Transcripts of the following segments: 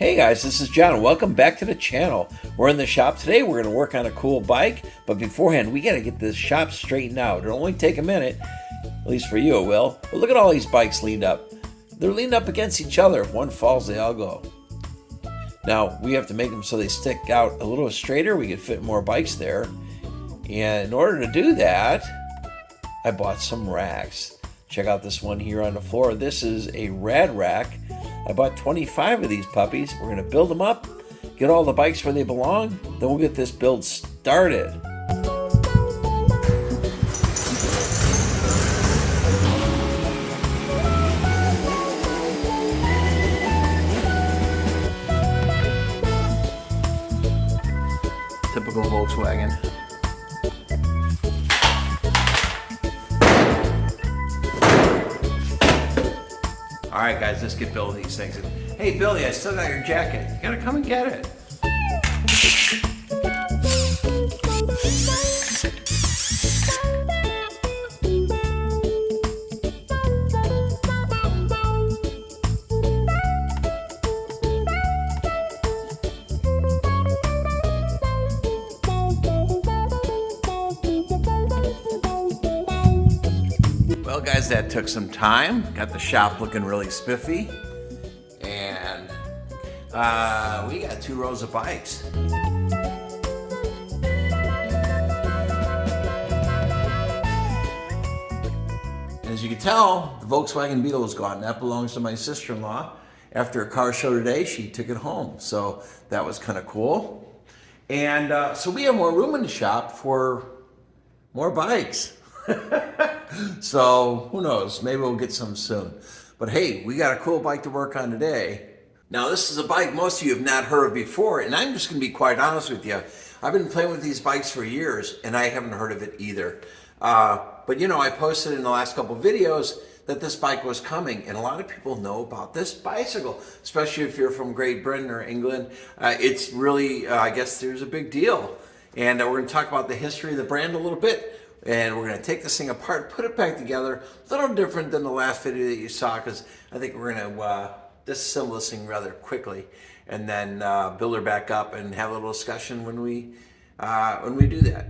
Hey guys, this is John. Welcome back to the channel. We're in the shop today. We're going to work on a cool bike, but beforehand, we got to get this shop straightened out. It'll only take a minute, at least for you it will. But look at all these bikes leaned up. They're leaned up against each other. If one falls, they all go. Now, we have to make them so they stick out a little straighter. We can fit more bikes there. And in order to do that, I bought some racks. Check out this one here on the floor. This is a Rad Rack. I bought 25 of these puppies. We're going to build them up, get all the bikes where they belong, then we'll get this build started. Typical Volkswagen. All right, guys, let's get building these things. Hey, Billy, I still got your jacket. You gotta come and get it. Well, guys, that took some time. Got the shop looking really spiffy. And we got 2 rows of bikes. As you can tell, the Volkswagen Beetle is gone. That belongs to my sister-in-law. After a car show today, she took it home. So that was kind of cool. And so we have more room in the shop for more bikes. So who knows, maybe we'll get some soon. But hey, we got a cool bike to work on today. Now this is a bike most of you have not heard of before, and I'm just gonna be quite honest with you. I've been playing with these bikes for years and I haven't heard of it either. But you know, I posted in the last couple of videos that this bike was coming, and a lot of people know about this bicycle, especially if you're from Great Britain or England. It's really, I guess there's a big deal. And we're gonna talk about the history of the brand a little bit. And we're going to take this thing apart, put it back together, a little different than the last video that you saw, because I think we're going to disassemble this thing rather quickly, and then build her back up and have a little discussion when we do that.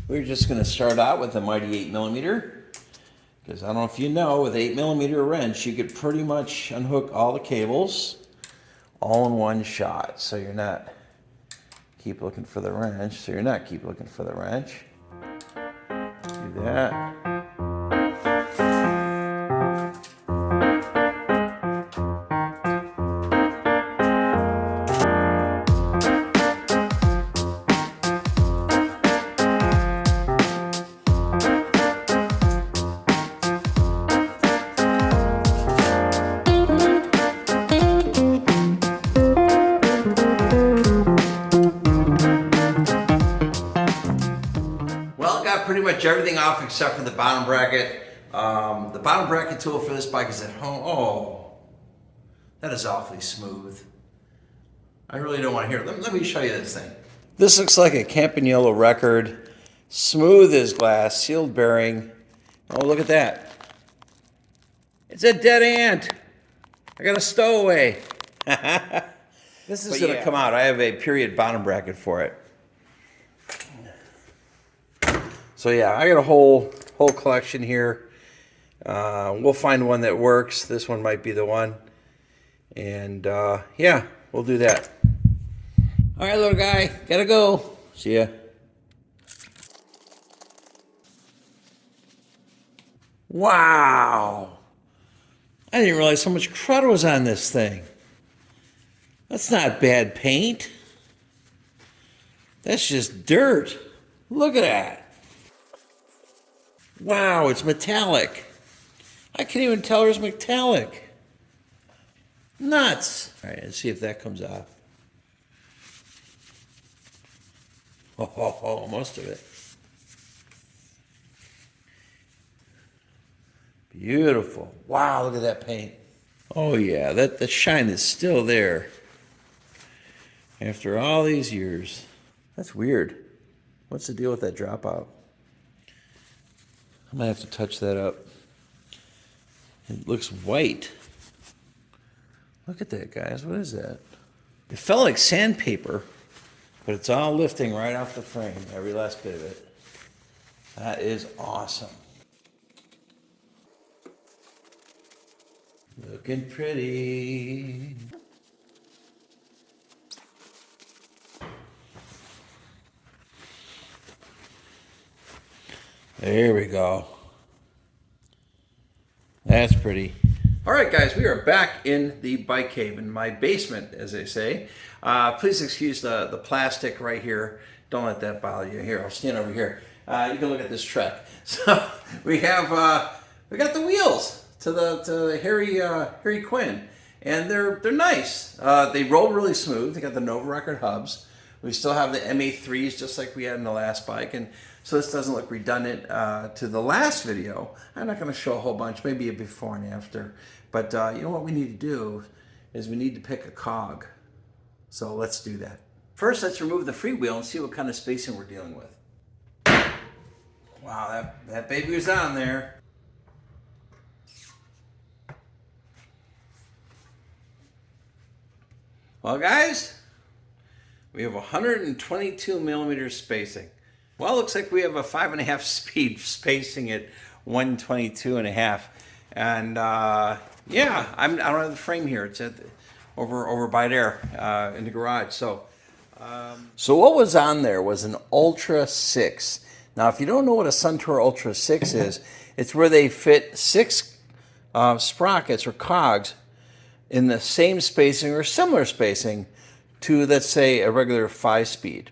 We're just going to start out with a mighty 8mm, because I don't know if you know, with 8mm wrench, you could pretty much unhook all the cables all in one shot. So you're not keep looking for the wrench. Do that. Pretty much everything off except for the bottom bracket. The bottom bracket tool for this bike is at home. Oh, that is awfully smooth. I really don't want to hear it. Let me show you this thing. This looks like a Campagnolo record. Smooth as glass, sealed bearing. Oh, look at that. It's a dead ant. I got a stowaway. This is going to come out. I have a period bottom bracket for it. So yeah, I got a whole collection here. We'll find one that works. This one might be the one. And yeah, we'll do that. All right, little guy, gotta go. See ya. Wow. I didn't realize how much crud was on this thing. That's not bad paint. That's just dirt. Look at that. Wow, it's metallic. I can't even tell it's metallic. Nuts. All right, let's see if that comes off. Oh, most of it. Beautiful. Wow, look at that paint. Oh yeah, the shine is still there. After all these years. That's weird. What's the deal with that dropout? I might have to touch that up. It looks white. Look at that, guys. What is that? It felt like sandpaper, but it's all lifting right off the frame, every last bit of it. That is awesome. Looking pretty. There we go. That's pretty. All right, guys, we are back in the bike cave, in my basement, as they say. Please excuse the plastic right here. Don't let that bother you. Here, I'll stand over here. You can look at this truck. So we have we got the wheels to the Harry Quinn, and they're nice. They roll really smooth. They got the Nova Record hubs. We still have the MA3s just like we had in the last bike, and so this doesn't look redundant to the last video. I'm not going to show a whole bunch, maybe a before and after. But you know what we need to do is we need to pick a cog. So let's do that. First, let's remove the freewheel and see what kind of spacing we're dealing with. Wow, that baby was on there. Well, guys, we have 122 millimeters spacing. Well, it looks like we have a 5.5 speed spacing at 122.5. And yeah, I don't have the frame here. It's at over by there in the garage. So what was on there was an Ultra 6. Now, if you don't know what a Suntour Ultra 6 is, it's where they fit 6 sprockets or cogs in the same spacing or similar spacing to, let's say, a regular 5-speed.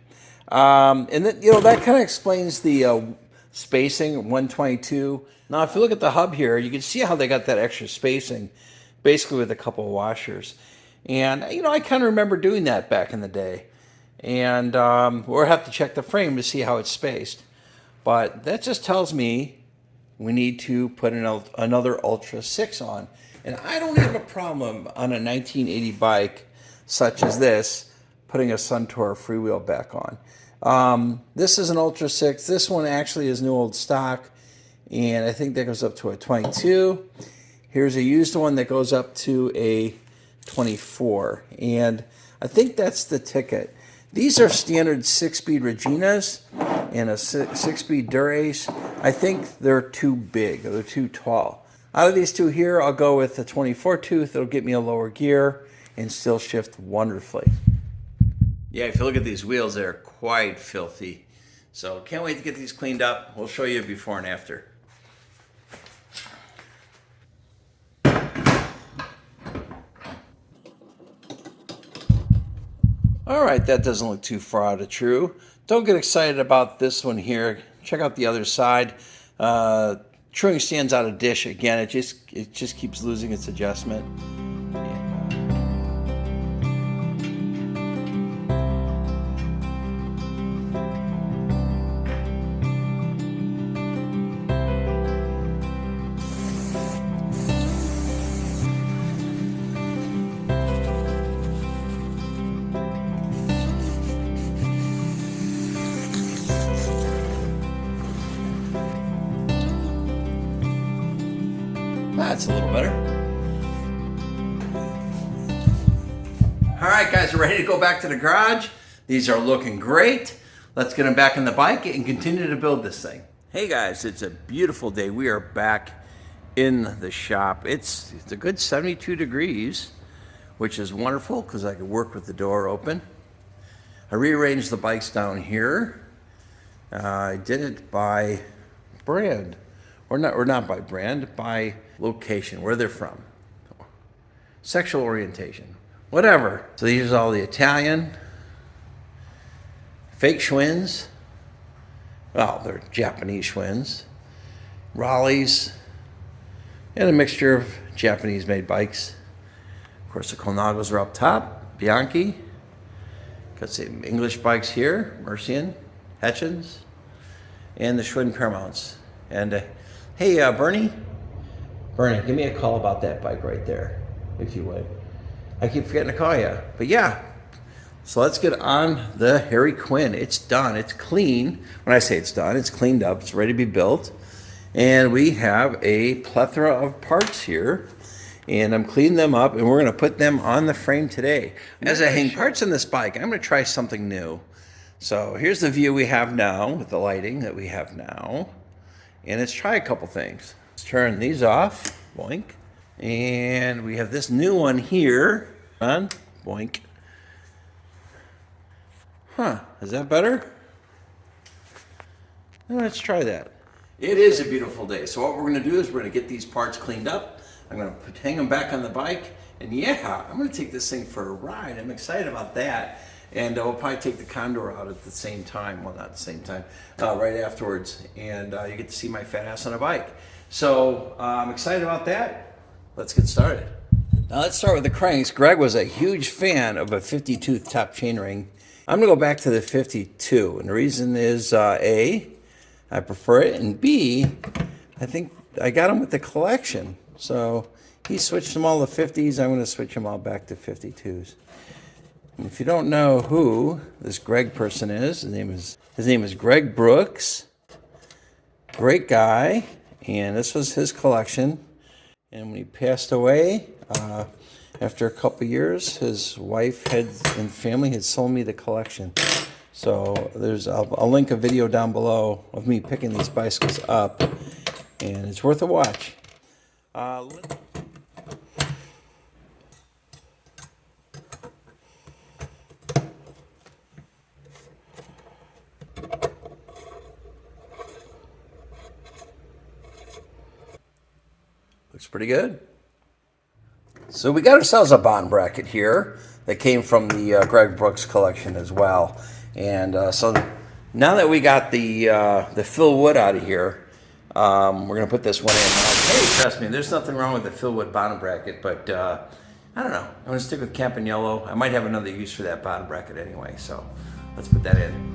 And that, you know, that kind of explains the spacing, 122. Now, if you look at the hub here, you can see how they got that extra spacing, basically with a couple of washers. And, you know, I kind of remember doing that back in the day. And we'll have to check the frame to see how it's spaced. But that just tells me we need to put another Ultra 6 on. And I don't have a problem on a 1980 bike such as this putting a Suntour freewheel back on. This is an Ultra 6. This one actually is new old stock, and I think that goes up to a 22. Here's a used one that goes up to a 24, and I think that's the ticket. These are standard 6-speed Reginas and a 6-speed Derailleur. I think they're too big, they're too tall. Out of these two here, I'll go with the 24 tooth. It'll get me a lower gear and still shift wonderfully. Yeah, if you look at these wheels, they're quite filthy. So can't wait to get these cleaned up. We'll show you before and after. All right, that doesn't look too far out of true. Don't get excited about this one here. Check out the other side. Truing stands out of dish again. It just keeps losing its adjustment. That's a little better. All right, guys, we're ready to go back to the garage. These are looking great. Let's get them back on the bike and continue to build this thing. Hey guys, it's a beautiful day. We are back in the shop. It's a good 72 degrees, which is wonderful because I can work with the door open. I rearranged the bikes down here. I did it by brand. Or not by brand, by location, where they're from. Sexual orientation, whatever. So these are all the Italian, fake Schwinn's. Well, they're Japanese Schwinn's, Raleigh's, and a mixture of Japanese-made bikes. Of course, the Colnagos are up top, Bianchi. Got some English bikes here, Mercian, Hetchins, and the Schwinn Paramounts. And hey, Bernie, give me a call about that bike right there, if you would. I keep forgetting to call you. But yeah, so let's get on the Harry Quinn. It's done. It's clean. When I say it's done, it's cleaned up. It's ready to be built. And we have a plethora of parts here. and I'm cleaning them up, and we're going to put them on the frame today. As I hang parts on this bike, I'm going to try something new. So here's the view we have now with the lighting that we have now. And let's try a couple things. Let's turn these off. Boink. And we have this new one here. On. Boink. Huh. Is that better? Let's try that. It is a beautiful day. So what we're going to do is we're going to get these parts cleaned up. I'm going to hang them back on the bike. And yeah, I'm going to take this thing for a ride. I'm excited about that. And we'll probably take the Condor out at the same time. Well, not at the same time. Right afterwards. And you get to see my fat ass on a bike. So I'm excited about that. Let's get started. Now let's start with the cranks. Greg was a huge fan of a 50-tooth top chainring. I'm going to go back to the 52. And the reason is A, I prefer it. And B, I think I got them with the collection. So he switched them all to 50s. I'm going to switch them all back to 52s. And if you don't know who this Greg person is, his name is Greg Brooks. Great guy. And this was his collection. And when he passed away, after a couple years, his wife and family had sold me the collection. So I'll link a video down below of me picking these bicycles up, and it's worth a watch. Looks pretty good. So we got ourselves a bond bracket here that came from the Greg Brooks collection as well. And so now that we got the fill wood out of here, we're going to put this one in. Hey, trust me, there's nothing wrong with the fill wood bottom bracket, but I don't know. I'm going to stick with Camp and Yellow. I might have another use for that bottom bracket anyway, so let's put that in.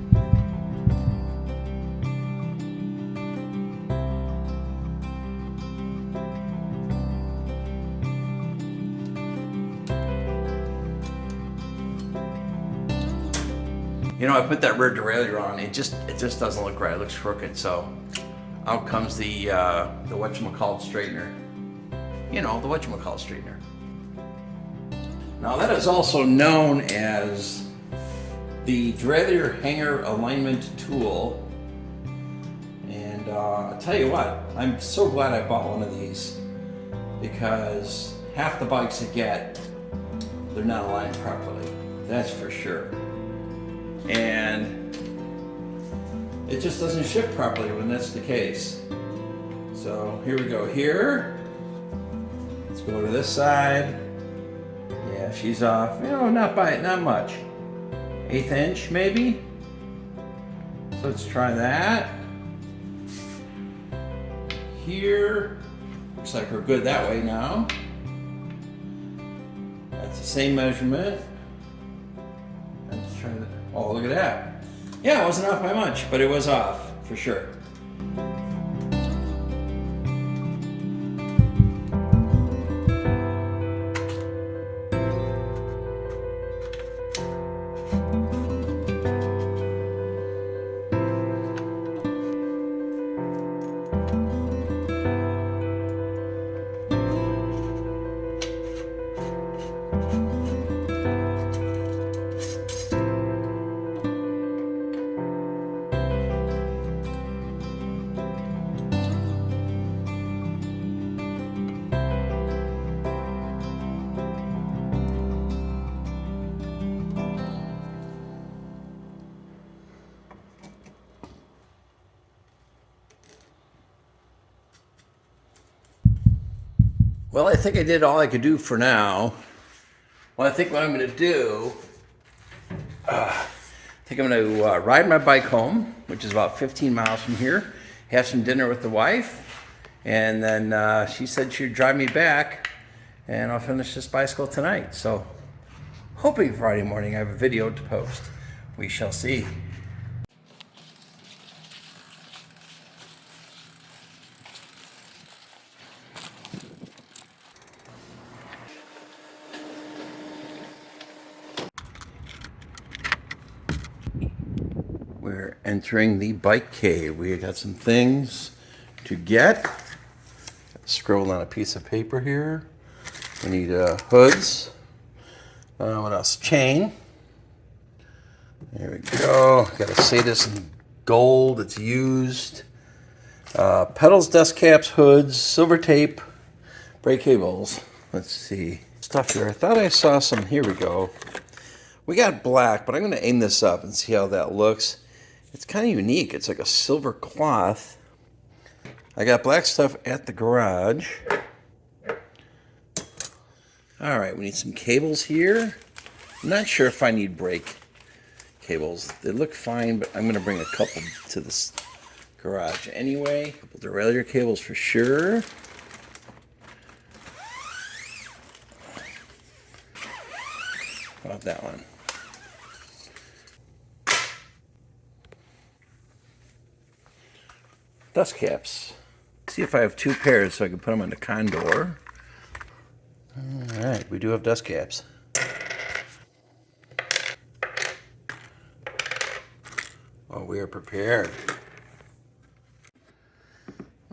You know, I put that rear derailleur on. It just doesn't look right. It looks crooked. So out comes the whatchamacallit straightener. You know, the whatchamacallit straightener. Now that is also known as the derailleur hanger alignment tool. And I'll tell you what, I'm so glad I bought one of these, because half the bikes I get, they're not aligned properly. That's for sure. And it just doesn't shift properly when that's the case. So here we go here. Let's go to this side. Yeah, she's off. You know, not much. 1/8 inch maybe. So let's try that. Here. Looks like we're good that way now. That's the same measurement. Let's try that. Oh, look at that. Yeah, it wasn't off by much, but it was off, for sure. Well, I think I did all I could do for now. Well, I think what I'm going to do, I think I'm going to ride my bike home, which is about 15 miles from here, have some dinner with the wife, and then she said she'd drive me back, and I'll finish this bicycle tonight. So, hoping Friday morning I have a video to post. We shall see. We're entering the bike cave. We got some things to get. Scroll on a piece of paper here. We need hoods. What else? Chain. There we go. Got to say this in gold. It's used. Pedals, dust caps, hoods, silver tape, brake cables. Let's see. Stuff here. I thought I saw some. Here we go. We got black, but I'm going to aim this up and see how that looks. It's kind of unique. It's like a silver cloth. I got black stuff at the garage. All right, we need some cables here. I'm not sure if I need brake cables. They look fine, but I'm going to bring a couple to this garage anyway. A couple derailleur cables for sure. How about that one? Dust caps. See if I have two pairs so I can put them on the condor. All right, we do have dust caps. Oh, we are prepared.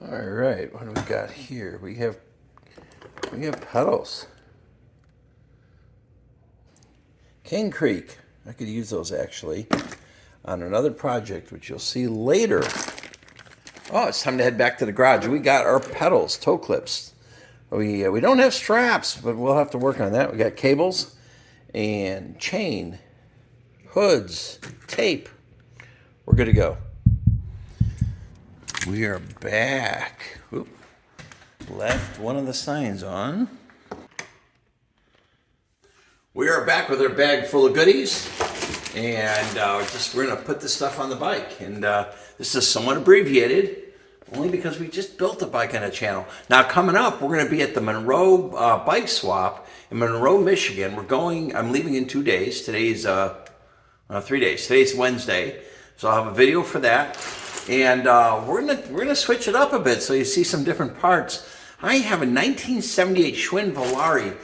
All right, what do we got here? We have pedals. King Creek. I could use those actually on another project, which you'll see later. Oh, it's time to head back to the garage. We got our pedals, toe clips. We don't have straps, but we'll have to work on that. We got cables and chain, hoods, tape. We're good to go. We are back. Oop. Left one of the signs on. We are back with our bag full of goodies, and we're gonna put this stuff on the bike. And this is somewhat abbreviated, only because we just built a bike on a channel. Now coming up, we're gonna be at the Monroe bike swap in Monroe, Michigan. I'm leaving in 2 days. Today's 3 days. Today's Wednesday, so I'll have a video for that. And we're gonna switch it up a bit so you see some different parts. I have a 1978 Schwinn Volare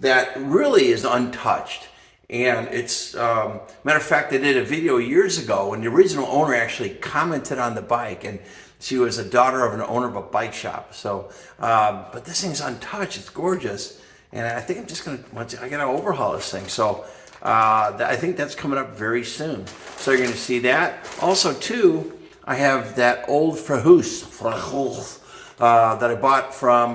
that really is untouched. And it's, matter of fact, I did a video years ago when the original owner actually commented on the bike, and she was a daughter of an owner of a bike shop. So, but this thing's untouched, it's gorgeous. And I think I'm just gonna, I gotta overhaul this thing. So I think that's coming up very soon. So you're gonna see that. Also too, I have that old Frehus that I bought from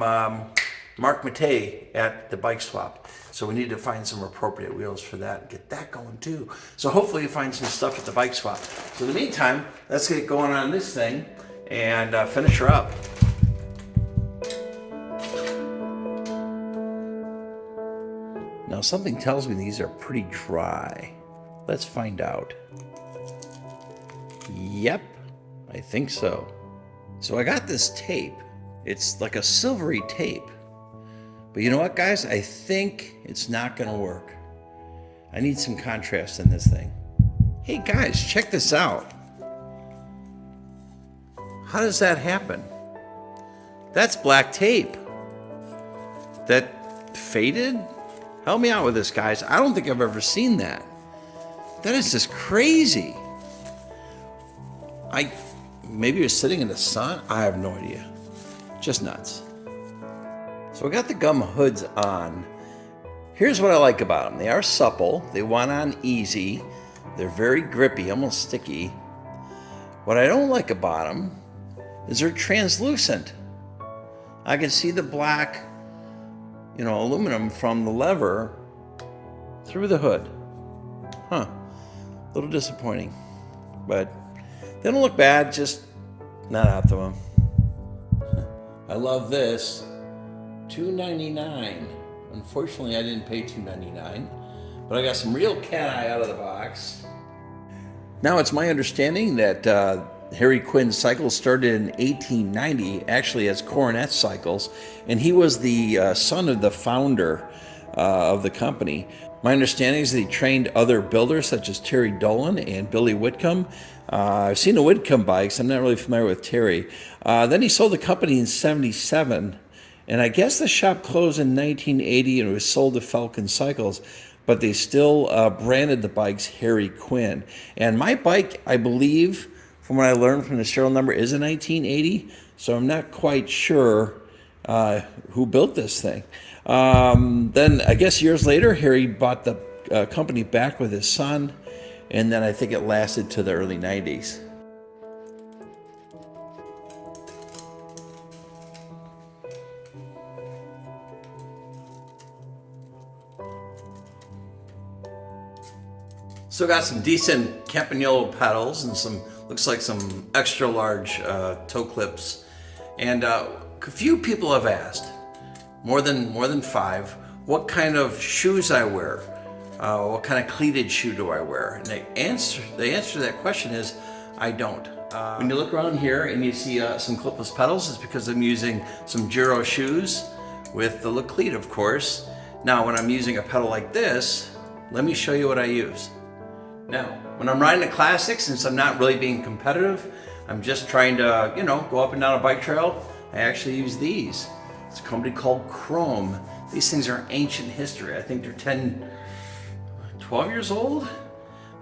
Mark Matei at the bike swap. So we need to find some appropriate wheels for that and get that going too. So hopefully you find some stuff at the bike swap. So in the meantime, let's get going on this thing and finish her up. Now something tells me these are pretty dry. Let's find out. Yep, I think so. So I got this tape. It's like a silvery tape. But you know what, guys? I think it's not gonna work. I need some contrast in this thing. Hey guys, check this out. How does that happen? That's black tape. That faded? Help me out with this, guys. I don't think I've ever seen that. That is just crazy. Maybe it was sitting in the sun? I have no idea. Just nuts. So I got the gum hoods on. Here's what I like about them. They are supple. They went on easy. They're very grippy, almost sticky. What I don't like about them is they're translucent. I can see the black, aluminum from the lever through the hood. Huh. A little disappointing. But they don't look bad, just not optimum. I love this. $2.99. Unfortunately, I didn't pay $2.99, but I got some real cat eye out of the box. Now, it's my understanding that Harry Quinn Cycles started in 1890, actually as Coronet Cycles, and he was the son of the founder of the company. My understanding is that he trained other builders such as Terry Dolan and Billy Whitcomb. I've seen the Whitcomb bikes. I'm not really familiar with Terry. Then he sold the company in '77. And I guess the shop closed in 1980 and it was sold to Falcon Cycles, but they still branded the bikes Harry Quinn. And my bike, I believe, from what I learned from the serial number, is a 1980, so I'm not quite sure who built this thing. Then I guess years later, Harry bought the company back with his son, and then I think it lasted to the early 90s. Still got some decent Campanile pedals and some, looks like some extra large toe clips. And a few people have asked, more than 5, what kind of shoes I wear, what kind of cleated shoe do I wear? And the answer to that question is, I don't. When you look around here and you see some clipless pedals, it's because I'm using some Giro shoes with the look cleat, of course. Now, when I'm using a pedal like this, let me show you what I use. Now, when I'm riding a classic, since I'm not really being competitive, I'm just trying to, go up and down a bike trail, I actually use these. It's a company called Chrome. These things are ancient history. I think they're 10, 12 years old.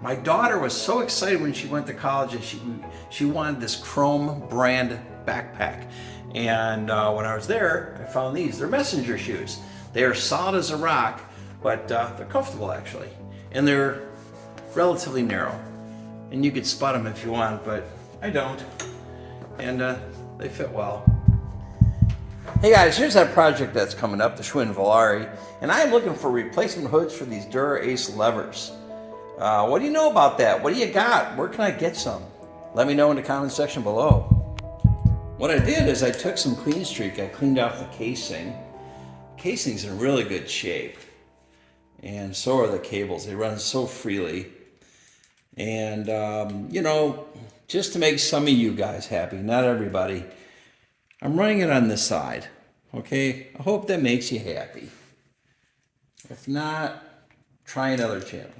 My daughter was so excited when she went to college and she wanted this Chrome brand backpack. And when I was there, I found these. They're messenger shoes. They are solid as a rock, but they're comfortable actually. And they're relatively narrow. And you could spot them if you want, but I don't. And they fit well. Hey guys, here's that project that's coming up, the Schwinn Volare, and I am looking for replacement hoods for these Dura-Ace levers. What do you know about that? What do you got? Where can I get some? Let me know in the comment section below. What I did is I took some Clean Streak, I cleaned off the casing. The casing's in really good shape. And so are the cables, they run so freely. And, just to make some of you guys happy, not everybody, I'm running it on this side, okay? I hope that makes you happy. If not, try another channel.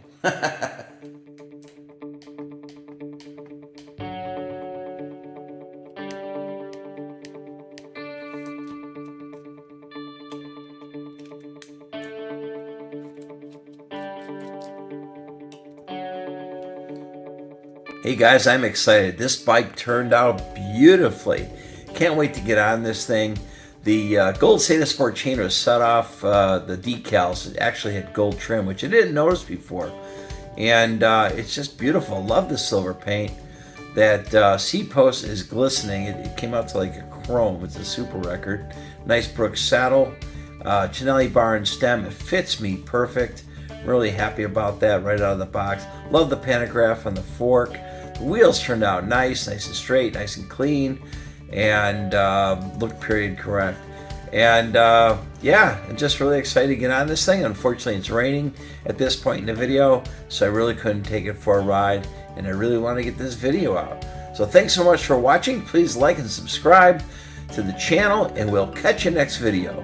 Hey guys, I'm excited. This bike turned out beautifully. Can't wait to get on this thing. The gold Sata Sport chain was set off the decals. It actually had gold trim, which I didn't notice before. And it's just beautiful. Love the silver paint. That seat post is glistening. It came out to like a chrome. It's a super record. Nice Brooks saddle. Chinelli bar and stem. It fits me perfect. Really happy about that right out of the box. Love the pantograph on the fork. The wheels turned out nice and straight, nice and clean, and looked period correct. And yeah, I'm just really excited to get on this thing. Unfortunately, it's raining at this point in the video, so I really couldn't take it for a ride, and I really want to get this video out. So thanks so much for watching. Please like and subscribe to the channel, and we'll catch you next video.